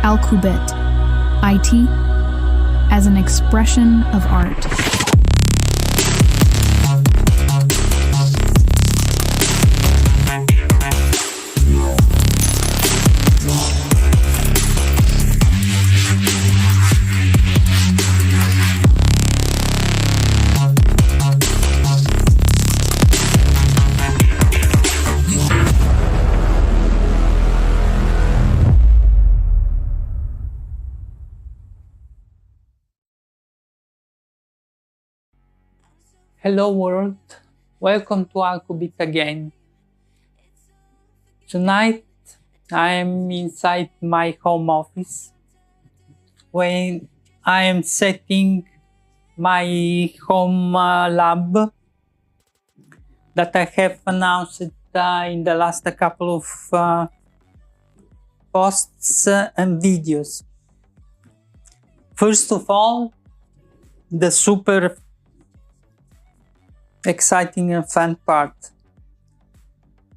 Alqubit, IT as an expression of art. Hello world, welcome to Alqubit again. Tonight I am inside my home office when I am setting my home lab that I have announced in the last couple of posts and videos. First of all, the super exciting and fun part.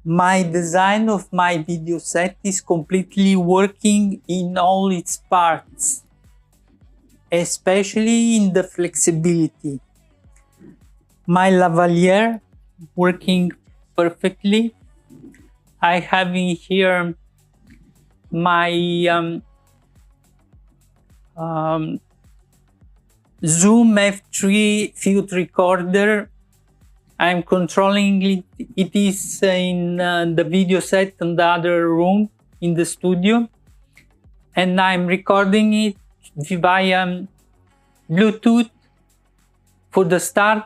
My design of my video set is completely working in all its parts, especially in the flexibility. My lavalier working perfectly. I have in here my Zoom F3 field recorder. I'm controlling it. It is in the video set in the other room in the studio, and I'm recording it via Bluetooth for the start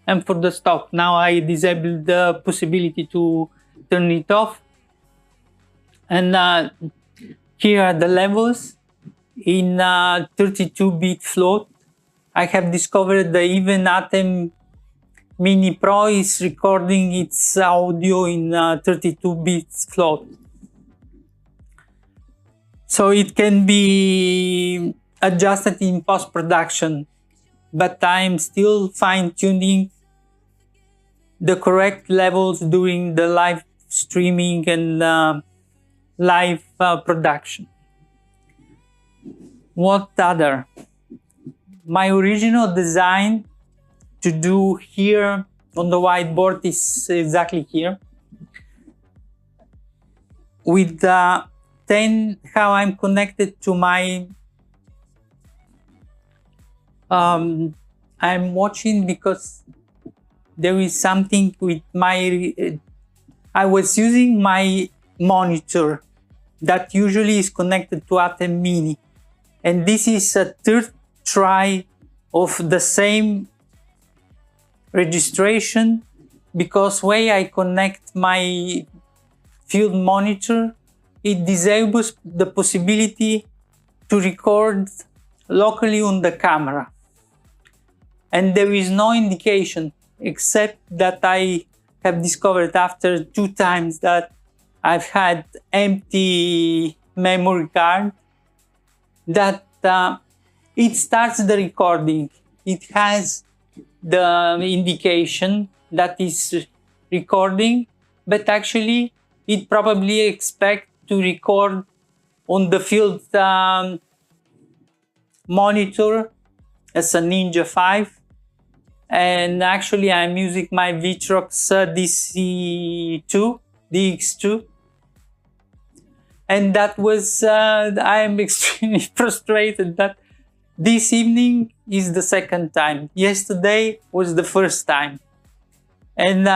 and for the stop. Now I disabled the possibility to turn it off, and here are the levels in 32-bit float. I have discovered the even Atem Mini Pro is recording its audio in 32-bit float. So it can be adjusted in post-production, but I'm still fine-tuning the correct levels during the live streaming and live production. What other? My original design to do here on the whiteboard is exactly here. With 10, how I'm connected to my, I'm watching because there is something with my, I was using my monitor that usually is connected to Atem Mini. And this is a third try of the same registration, because way I connect my field monitor, it disables the possibility to record locally on the camera. And there is no indication, except that I have discovered after 2 times that I've had empty memory card, that it starts the recording. It has the indication that is recording, but actually it probably expects to record on the field monitor as a Ninja 5. And actually I'm using my Vitrox DX2. And that was, I am extremely frustrated that this evening is the second time. Yesterday was the first time. And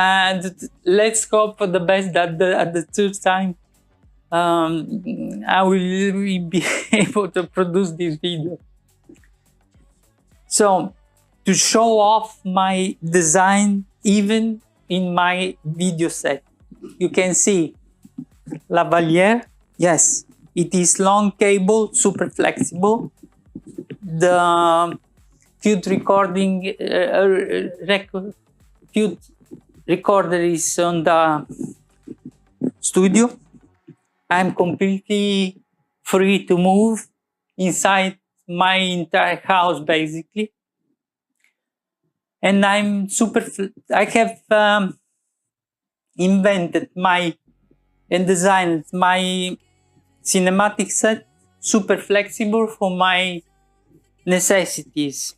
let's hope for the best that at the third time I will be able to produce this video. So, to show off my design even in my video set, you can see lavalier. Yes, it is long cable, super flexible. The field recording field recorder is on the studio. I'm completely free to move inside my entire house, basically. And I'm I have invented my and designed my cinematic set super flexible for my necessities.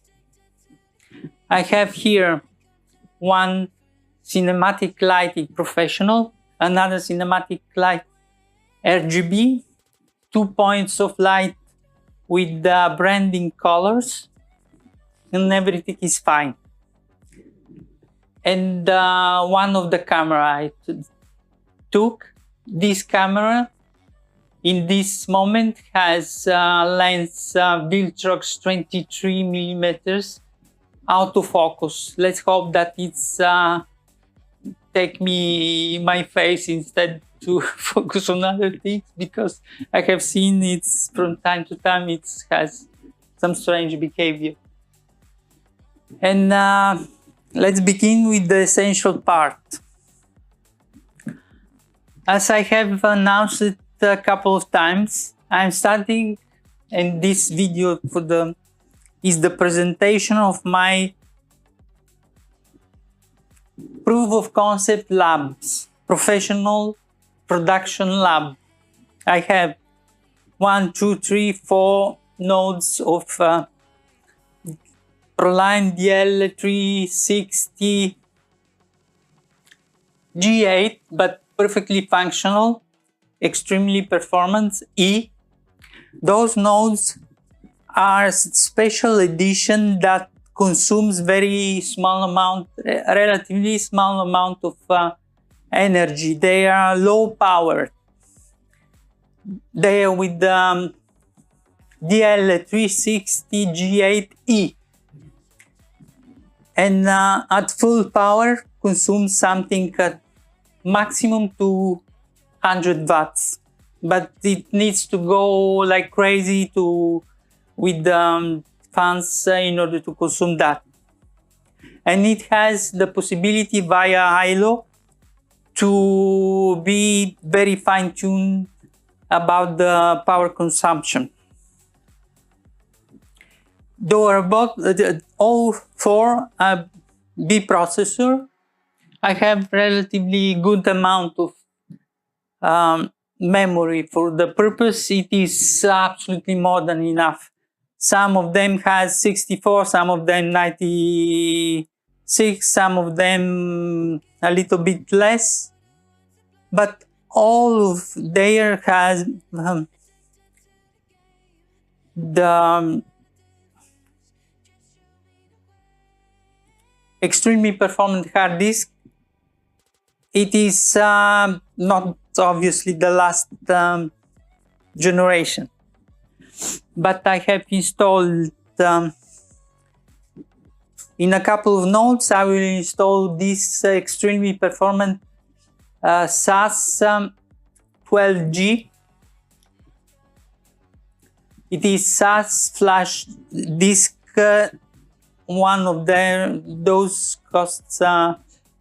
I have here one cinematic lighting professional, another cinematic light RGB, 2 points of light with the branding colors, and everything is fine. And one of the camera I took, this camera in this moment has lens Viltrox 23 millimeters autofocus. Let's hope that it's take me my face instead to focus on other things, because I have seen it's from time to time it has some strange behavior. And let's begin with the essential part. As I have announced it a couple of times, I'm starting, and this video is the presentation of my proof of concept labs, professional production lab. I have 1, 2, 3, 4 nodes of Proliant DL360 G8, but perfectly functional, extremely performant E. Those nodes are special edition that consumes very small amount, relatively small amount of energy. They are low power. They are with the DL360 G8E, and at full power consumes something at maximum 200 watts, but it needs to go like crazy with fans in order to consume that. And it has the possibility via ILO to be very fine-tuned about the power consumption. Though about all 4 B processor, I have relatively good amount of memory for the purpose. It is absolutely more than enough. Some of them has 64, some of them 96, some of them a little bit less, but all of there has the extremely performant hard disk. It is not obviously the last generation, but I have installed in a couple of nodes. I will install this extremely performant SAS 12G. It is SAS flash disk. One of those costs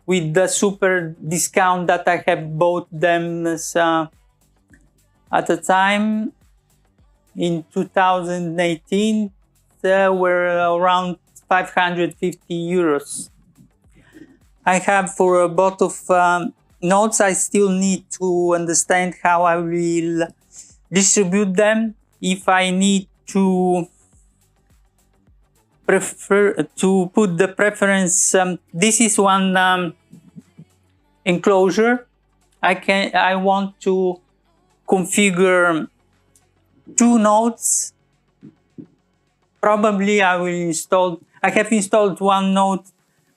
with the super discount that I have bought them at the time in 2018 were around 550 euros. I have for a lot of nodes. I still need to understand how I will distribute them. If I need to put the preference, this is one enclosure. I want to configure 2 nodes. Probably I have installed 1 node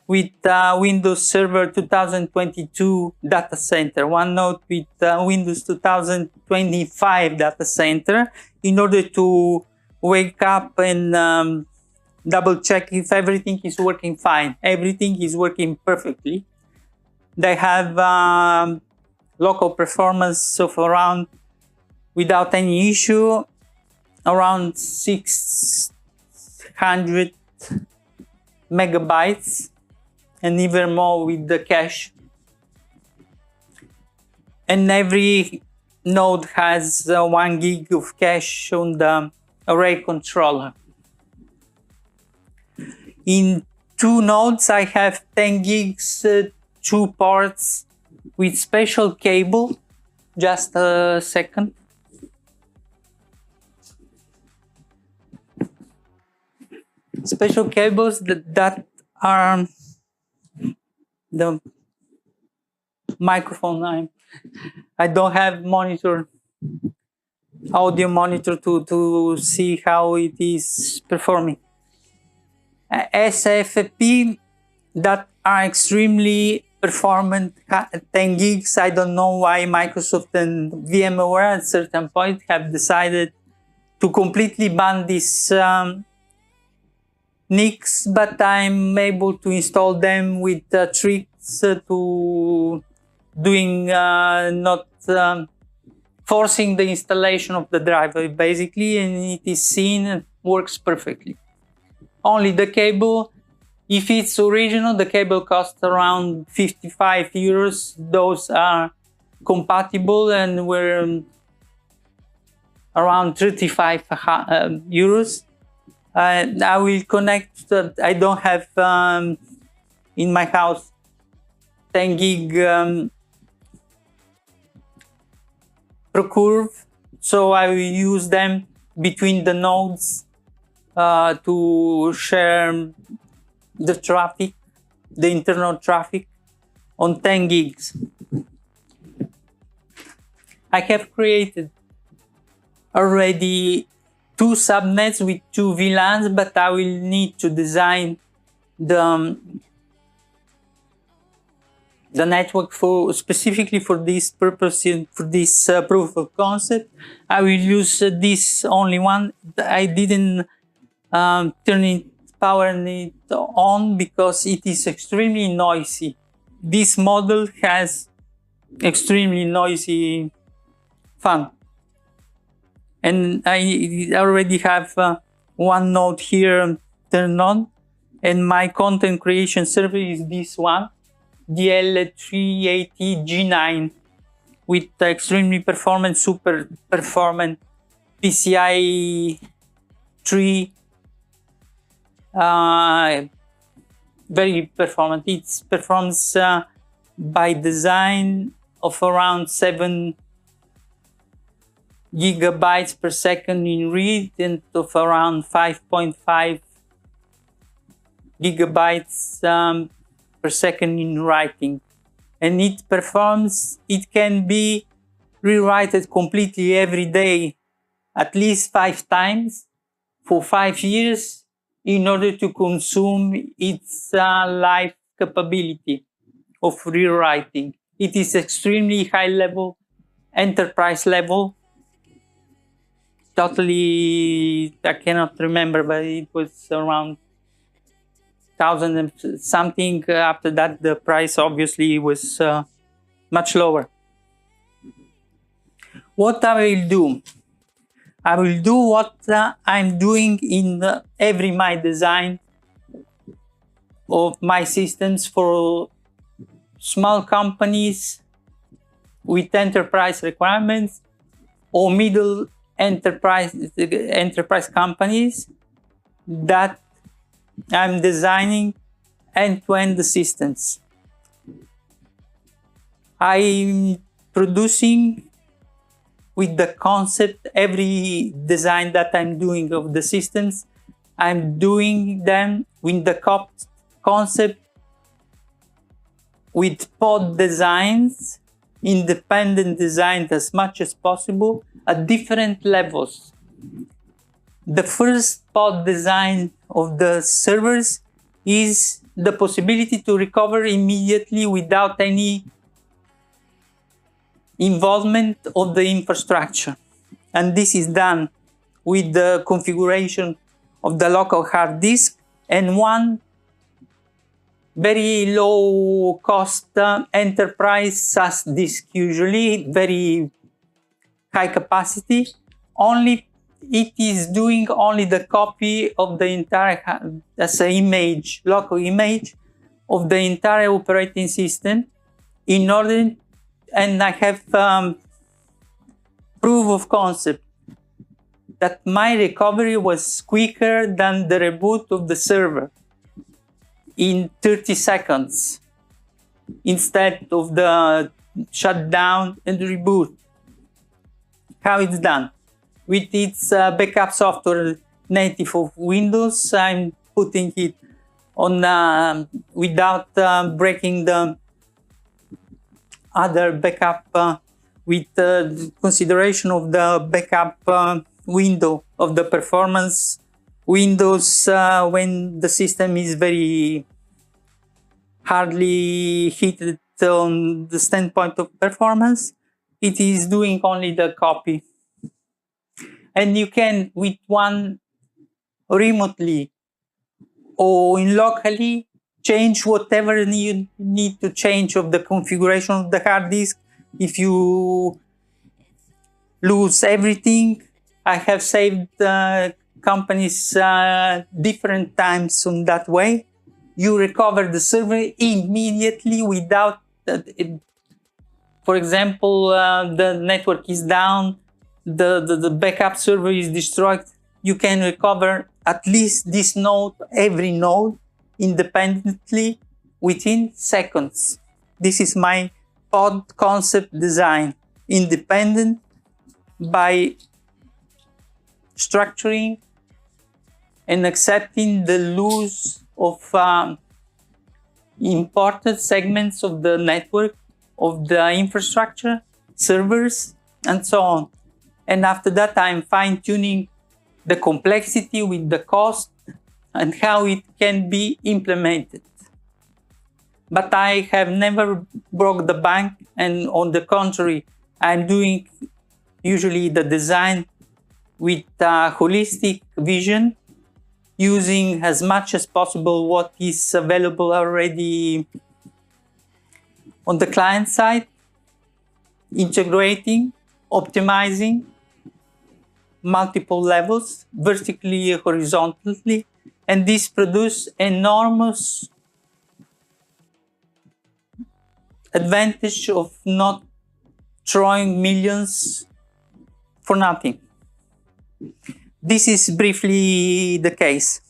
with Windows Server 2022 data center, 1 node with Windows 2025 data center, in order to wake up and double check if everything is working fine. Everything is working perfectly. They have local performance of around, without any issue, around 600 megabytes, and even more with the cache. And every node has 1 gig of cache on the array controller. In 2 nodes, I have 10 gigs, 2 ports with special cable Just a second. Special cables that are the microphone. I don't have audio monitor to see how it is performing. SFP that are extremely performant, 10 gigs. I don't know why Microsoft and VMware at a certain point have decided to completely ban these NICs, but I'm able to install them with tricks to doing not forcing the installation of the driver basically, and it is seen and works perfectly. Only the cable, if it's original, the cable costs around 55 euros. Those are compatible and were around 35 euros. I will connect. I don't have in my house 10 gig per curve, so I will use them between the nodes to share the traffic, the internal traffic on 10 gigs. I have created already 2 subnets with 2 VLANs, but I will need to design the network specifically for this purpose, for this proof of concept. I will use this only one. I didn't power it on because it is extremely noisy. This model has extremely noisy fan. And I already have one node here turned on, and my content creation server is this one, DL380G9, with extremely performant, super performant PCI 3, very performant. It performs by design of around 7 gigabytes per second in read and of around 5.5 gigabytes per second in writing. And it can be rewritten completely every day, at least 5 times for 5 years in order to consume its life capability of rewriting. It is extremely high level, enterprise level. Totally, I cannot remember, but it was around 1,000 and something. After that, the price obviously was much lower. What I will do? I will do what I'm doing in every my design of my systems for small companies with enterprise requirements or middle enterprise companies that I'm designing end-to-end systems. I'm producing with the concept every design that I'm doing of the systems. I'm doing them with the concept with pod designs, independent designs as much as possible at different levels. The first pod design of the servers is the possibility to recover immediately without any involvement of the infrastructure. And this is done with the configuration of the local hard disk and one very low cost enterprise SAS disk, usually very high capacity. Only it is doing only the copy of the entire as an image, local image of the entire operating system in order, and I have proof of concept that my recovery was quicker than the reboot of the server in 30 seconds instead of the shutdown and reboot. how it's done. With its backup software native of Windows, I'm putting it on without breaking the other backup with consideration of the backup window of the performance windows when the system is very hardly hit on the standpoint of performance. It is doing only the copy. And you can, with one remotely or in locally, change whatever you need to change of the configuration of the hard disk. If you lose everything, I have saved companies different times in that way. You recover the server immediately without, for example, the network is down, the backup server is destroyed. You can recover at least this node, every node, independently within seconds. This is my pod concept design, independent by structuring and accepting the loss of imported segments of the network, of the infrastructure, servers, and so on. And after that, I'm fine-tuning the complexity with the cost and how it can be implemented. But I have never broke the bank, and on the contrary, I'm doing usually the design with a holistic vision, using as much as possible what is available already on the client side, integrating, optimizing multiple levels, vertically, horizontally, and this produces enormous advantage of not throwing millions for nothing. This is briefly the case.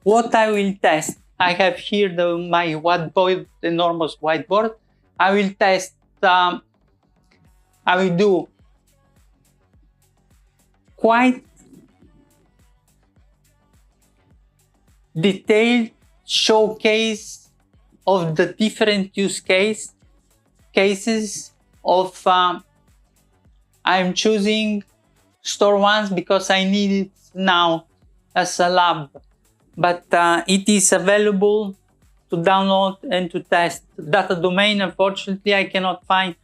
What I will test, I have here my whiteboard, enormous whiteboard. I will test, I will do quite detailed showcase of the different use cases of I'm choosing StoreOnce because I need it now as a lab, but it is available to download and to test. Data domain, unfortunately, I cannot find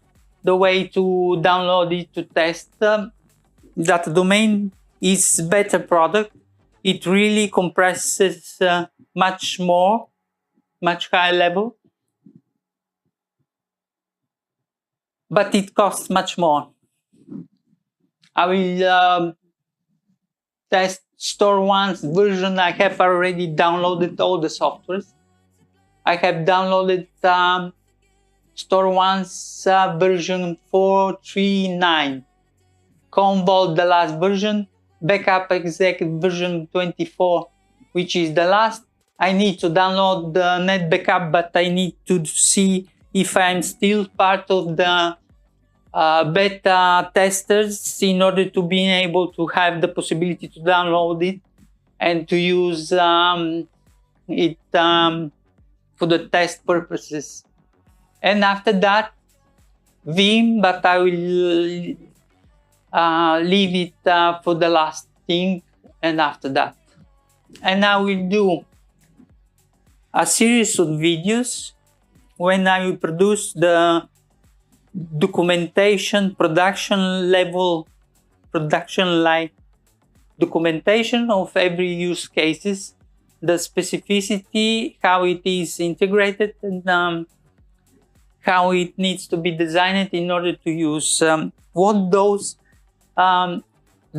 the way to download it to test. Data domain is better product. It really compresses much more, much higher level, but it costs much more. I will test StoreOnce version. I have already downloaded all the softwares. I have downloaded StoreOnce version 4.3.9, Commvault the last version, Backup Exec version 24, which is the last. I need to download the net backup, but I need to see if I'm still part of the beta testers in order to be able to have the possibility to download it and to use it for the test purposes. And after that, Vim, but I will leave it for the last thing, and after that. And I will do a series of videos when I will produce the documentation, production like documentation of every use cases, the specificity, how it is integrated, and how it needs to be designed in order to use what those the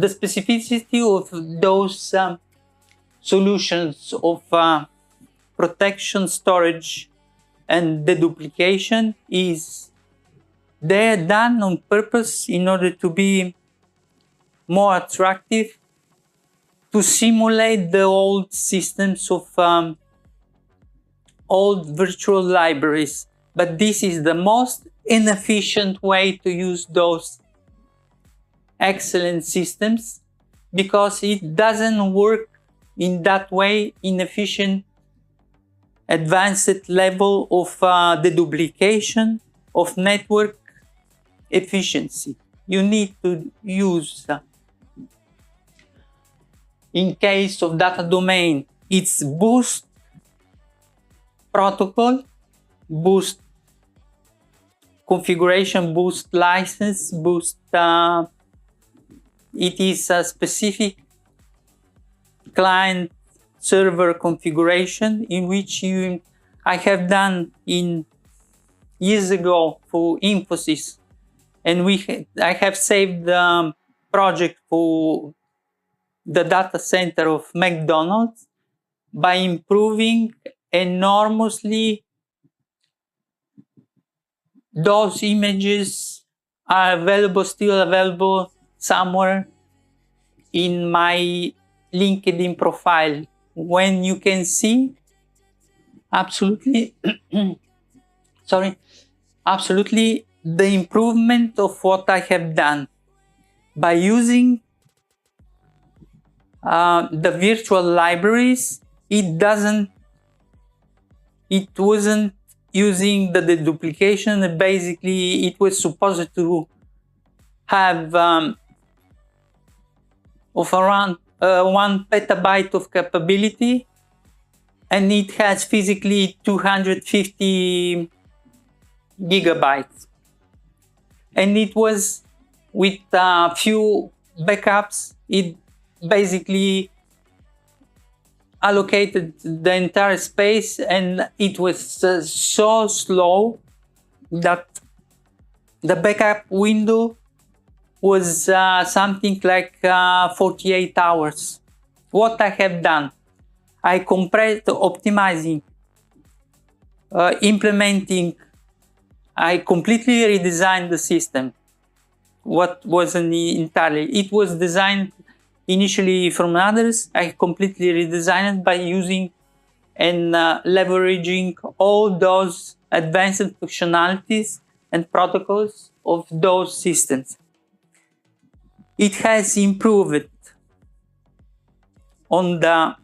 specificity of those solutions of protection, storage, and deduplication is they're done on purpose in order to be more attractive, to simulate the old systems of old virtual libraries. But this is the most inefficient way to use those excellent systems because it doesn't work in that way in efficient advanced level of deduplication of network efficiency. You need to use, in case of data domain, it's boost protocol, boost configuration, boost license, boost, it is a specific client server configuration in which I have done in years ago for Infosys, and I have saved the project for the data center of McDonald's by improving enormously. Those images are still available somewhere in my LinkedIn profile, when you can see absolutely the improvement of what I have done by using the virtual libraries. It wasn't using the deduplication. Basically, it was supposed to have of around 1 petabyte of capability, and it has physically 250 gigabytes. And it was with a few backups, it basically allocated the entire space, and it was so slow that the backup window was something like 48 hours. What I have done, I compressed, optimizing, implementing, I completely redesigned the system. What wasn't entirely, it was designed initially from others. I completely redesigned it by using and leveraging all those advanced functionalities and protocols of those systems. It has improved on the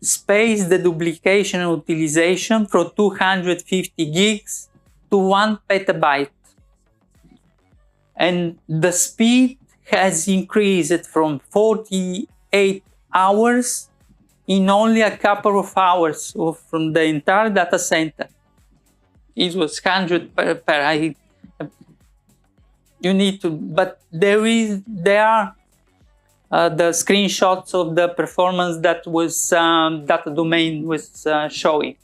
space, the duplication utilization from 250 gigs to 1 petabyte. And the speed has increased from 48 hours in only a couple of hours from the entire data center. It was 100 per you need to, but there are the screenshots of the performance that was data domain was showing.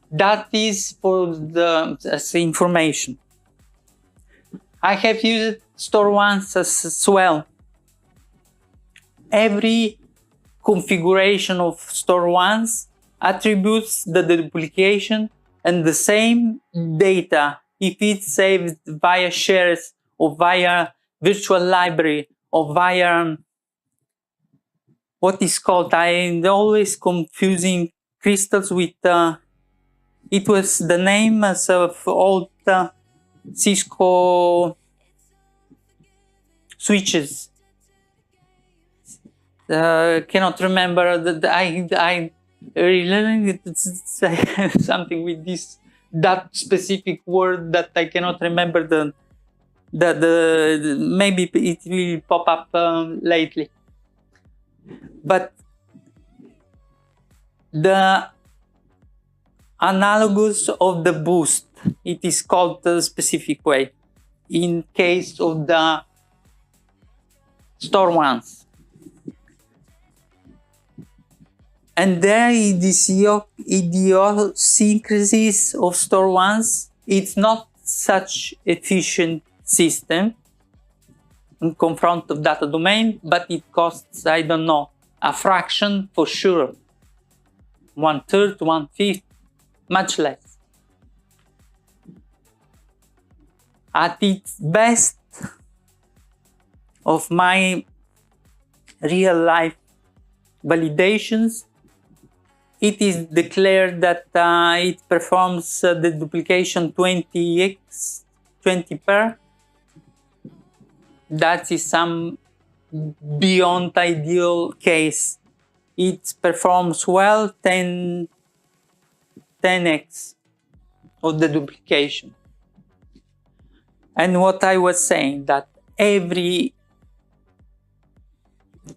That is for the information. I have used StoreOnce as well. Every configuration of StoreOnce attributes the duplication and the same data if it's saved via shares or via virtual library or via what is called, I'm always confusing crystals with, it was the name of old Cisco switches. Cannot remember. I really something with that specific word that I cannot remember the maybe it will pop up lately. But the analogous of the boost, it is called a specific way in case of the StoreOnce. And there is this idiosyncrasies of StoreOnce. It's not such efficient system in confront of data domain, but it costs, I don't know, a fraction for sure. 1/3, 1/5, much less. At its best of my real life validations, it is declared that it performs the duplication 20x, 20 per. that is some beyond ideal case. It performs well 10x of the duplication. And what I was saying, that every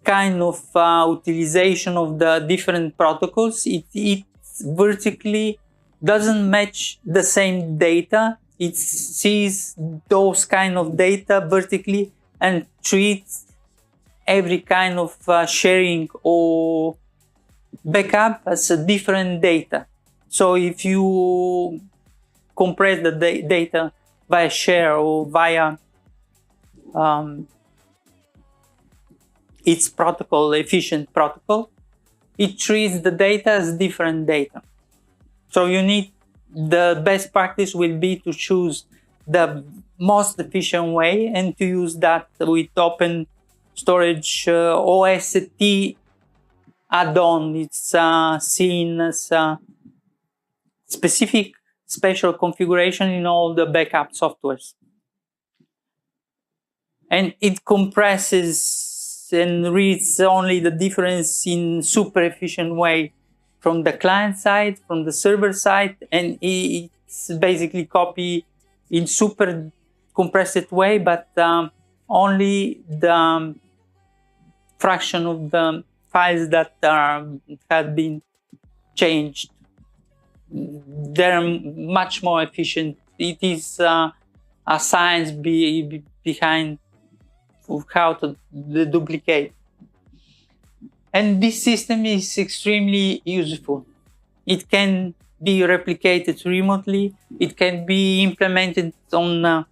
kind of utilization of the different protocols, it vertically doesn't match the same data. It sees those kind of data vertically and treats every kind of sharing or backup as a different data. So if you compress the data via share or via its protocol, efficient protocol, it treats the data as different data. So you need, the best practice will be to choose the most efficient way and to use that with open storage OST add-on. It's seen as a specific special configuration in all the backup softwares. And it compresses and reads only the difference in super efficient way from the client side, from the server side, and it's basically copy in super compressed way, but only the fraction of the files that have been changed. They're much more efficient. It is a science behind how to duplicate. And this system is extremely useful. It can be replicated remotely. It can be implemented on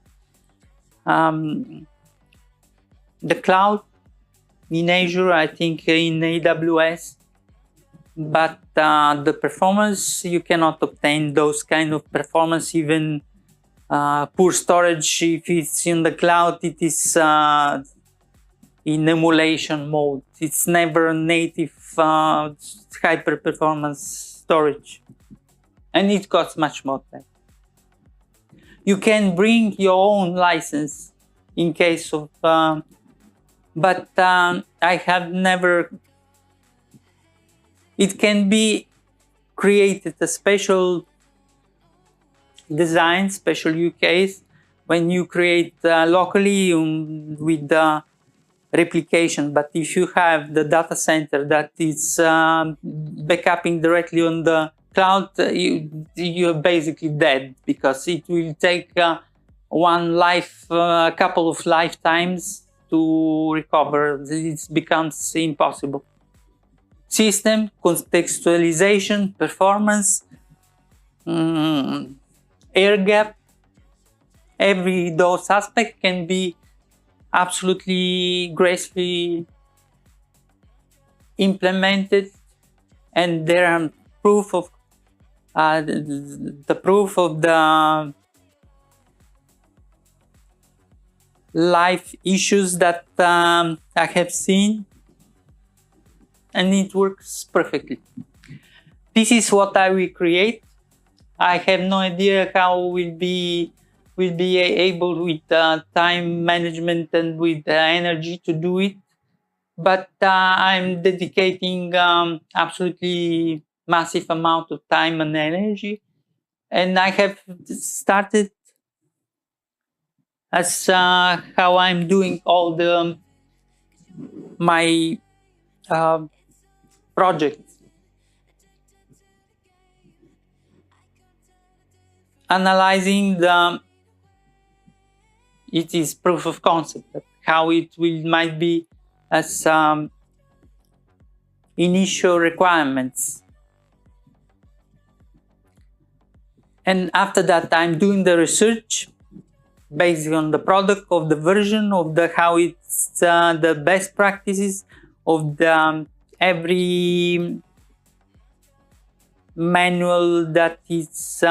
the cloud, in Azure, I think in AWS. But the performance, you cannot obtain those kind of performance, even poor storage. If it's in the cloud, it is in emulation mode. It's never native hyper performance storage, and it costs much more time. You can bring your own license in case of, but I have never. It can be created a special design, special use case when you create locally with the replication. But if you have the data center that is backupping directly on the cloud, you're basically dead, because it will take a couple of lifetimes to recover. It becomes impossible. System, contextualization, performance, air gap, those aspects can be absolutely gracefully implemented, and there are proof of the proof of the live issues that I have seen, and it works perfectly. This is what I will create. I have no idea how we'll be able with time management and with energy to do it, but I'm dedicating absolutely massive amount of time and energy, and I have started as how I'm doing all my projects. Analyzing it is proof of concept, how it might be as initial requirements. And after that, I'm doing the research based on the product, of the version, of how it's the best practices of every manual that is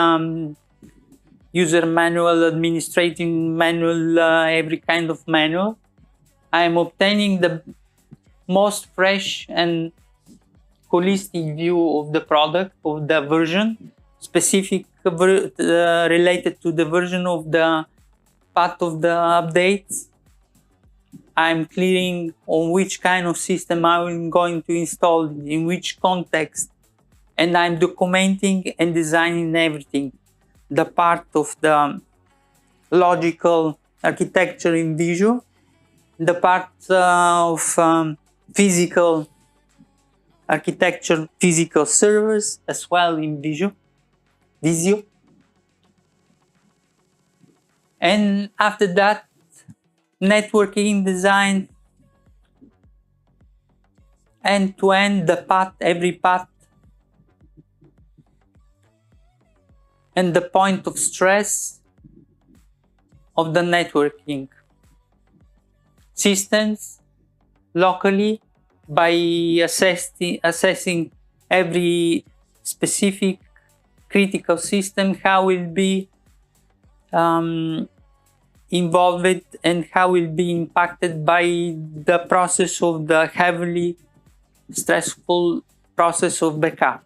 user manual, administrating manual, every kind of manual. I am obtaining the most fresh and holistic view of the product, of the version, specific related to the version of the path of the updates. I'm clearing on which kind of system I'm going to install, in which context, and I'm documenting and designing everything. The part of the logical architecture in Visio, the part of physical architecture, physical servers as well in Visio. And after that, networking design, end-to-end, the path, every path, and the point of stress of the networking systems locally by assessing every specific critical system, how will be involved and how will be impacted by the process of the heavily stressful process of backup.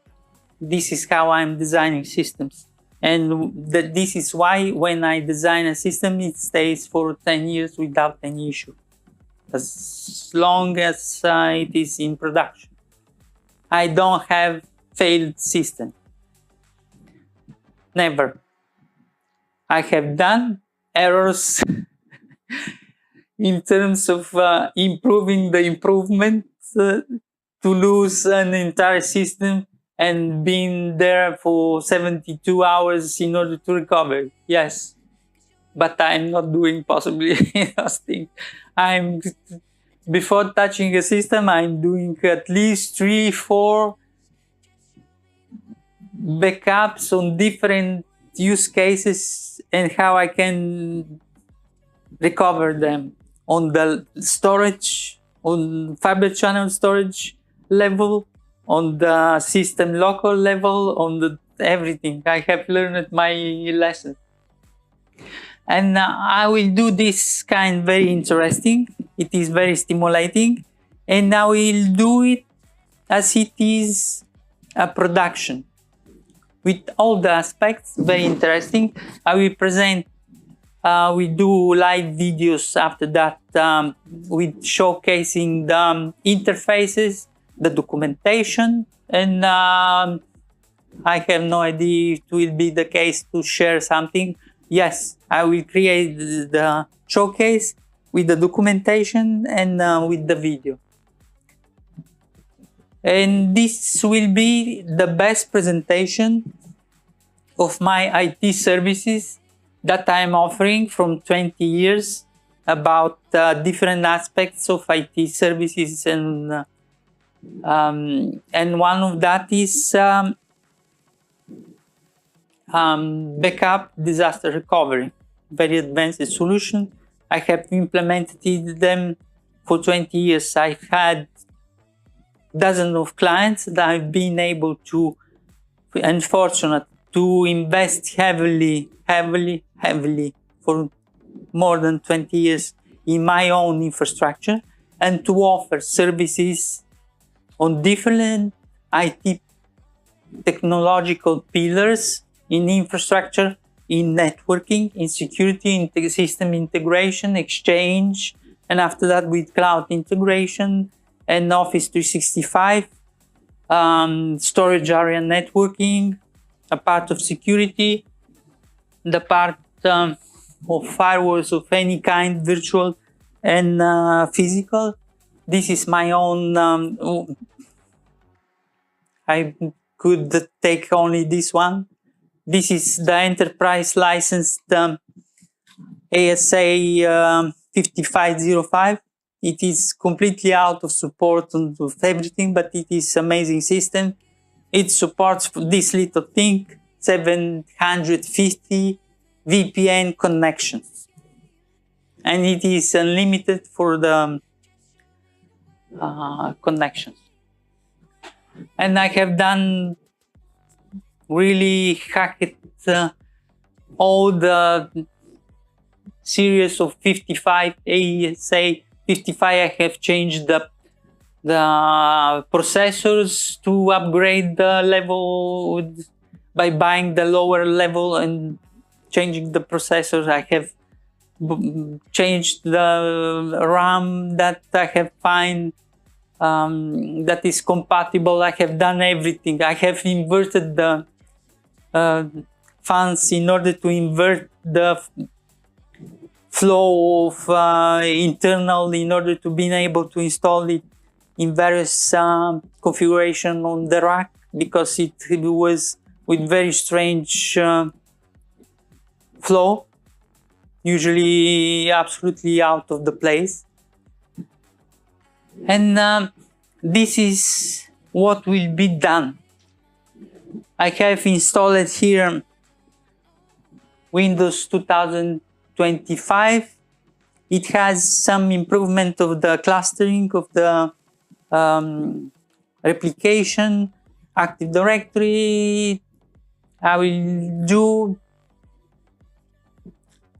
This is how I'm designing systems. And this is why when I design a system, it stays for 10 years without any issue, as long as it is in production. I don't have failed system. Never. I have done errors in terms of improving the improvement to lose an entire system and being there for 72 hours in order to recover. Yes, but I'm not doing possibly those things. Before touching a system, I'm doing at least 3-4 backups on different use cases and how I can recover them on the storage, on fiber channel storage level, on the system local level, on the everything. I have learned my lesson. And I will do this kind very interesting. It is very stimulating. And I will do it as it is a production, with all the aspects, very interesting. I will present, we do live videos after that with showcasing the interfaces, the documentation, and I have no idea if it will be the case to share something. Yes, I will create the showcase with the documentation and with the video. And this will be the best presentation of my IT services that I'm offering from 20 years about different aspects of IT services, and one of that is backup disaster recovery, very advanced solution. I have implemented them for 20 years. I've had dozens of clients that I've been able to, and fortunate, to invest heavily for more than 20 years in my own infrastructure, and to offer services on different IT technological pillars in infrastructure, in networking, in security, in system integration, exchange, and after that with cloud integration and Office 365, storage area networking, a part of security, the part of firewalls of any kind, virtual and physical. This is my own, I could take only this one. This is the enterprise licensed ASA 5505. It is completely out of support of everything, but it is an amazing system. It supports this little thing, 750 VPN connections. And it is unlimited for the connections. And I have done really hacked all the series of 55 ASA 55. I have changed the processors to upgrade the level by buying the lower level and changing the processors. I have changed the RAM that I have found that is compatible. I have done everything. I have inverted the fans in order to invert the flow of internal, in order to be able to install it in various configuration on the rack, because it was with very strange flow, usually absolutely out of the place. And this is what will be done. I have installed here Windows 2025. It has some improvement of the clustering of the replication, Active Directory. I will do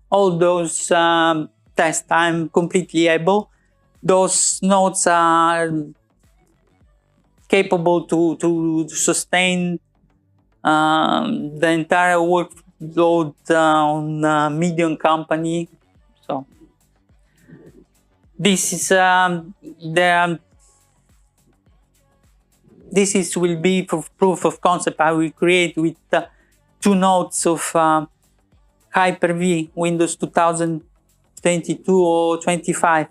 all those tests. I'm completely able. Those nodes are capable to sustain the entire workload on a medium company. So this is will be proof of concept I will create with 2 nodes of Hyper-V Windows 2022 or 25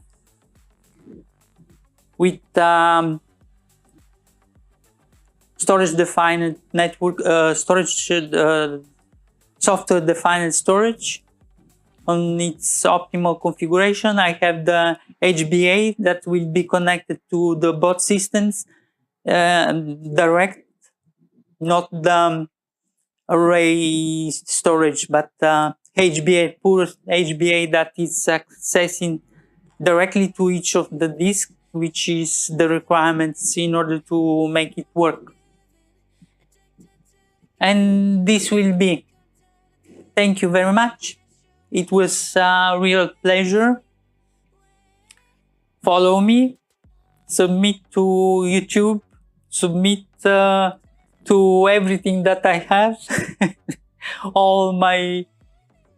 with storage-defined network, software-defined storage on its optimal configuration. I have the HBA that will be connected to the both systems direct, not the array storage, but HBA, pure HBA that is accessing directly to each of the disks, which is the requirements in order to make it work. And this will be. Thank you very much. It was a real pleasure. Follow me, submit to YouTube, submit to everything that I have, all my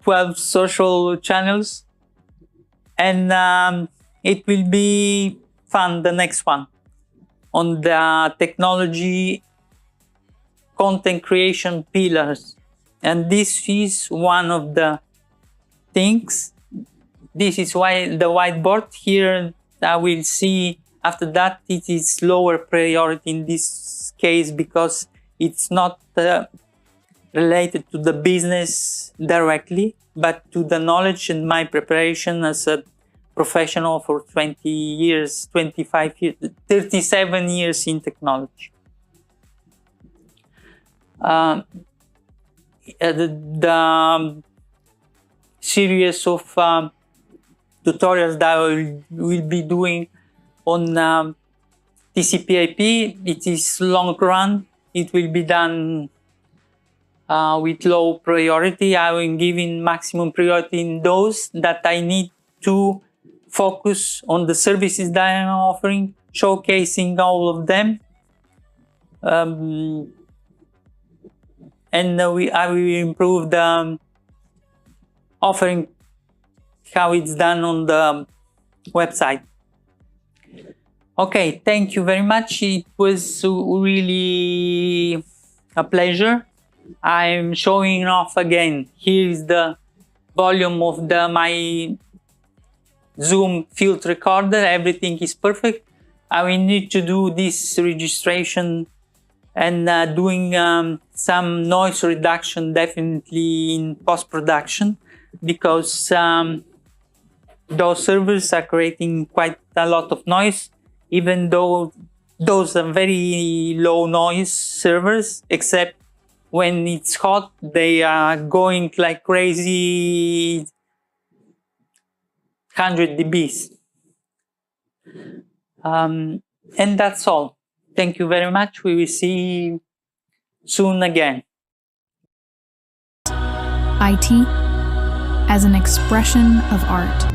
12 social channels, and it will be fun, the next one, on the technology content creation pillars. And this is one of the things. This is why the whiteboard here, I will see after that it is lower priority in this case, because it's not related to the business directly, but to the knowledge and my preparation as a professional for 20 years, 25 years, 37 years in technology. The series of tutorials that I will be doing on TCP/IP, it is long run. It will be done with low priority. I will give in maximum priority in those that I need to focus on the services that I'm offering, showcasing all of them. And I will improve the offering, how it's done on the website. Okay, thank you very much. It was really a pleasure. I'm showing off again. Here is the volume of my Zoom field recorder. Everything is perfect. I will need to do this registration and doing some noise reduction definitely in post-production, because those servers are creating quite a lot of noise, even though those are very low noise servers, except when it's hot, they are going like crazy, 100 dBs. And that's all. Thank you very much. We will see soon again. IT as an expression of art.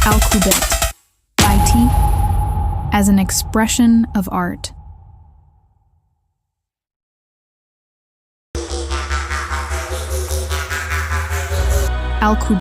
Alqubit. IT as an expression of art. Alqubit.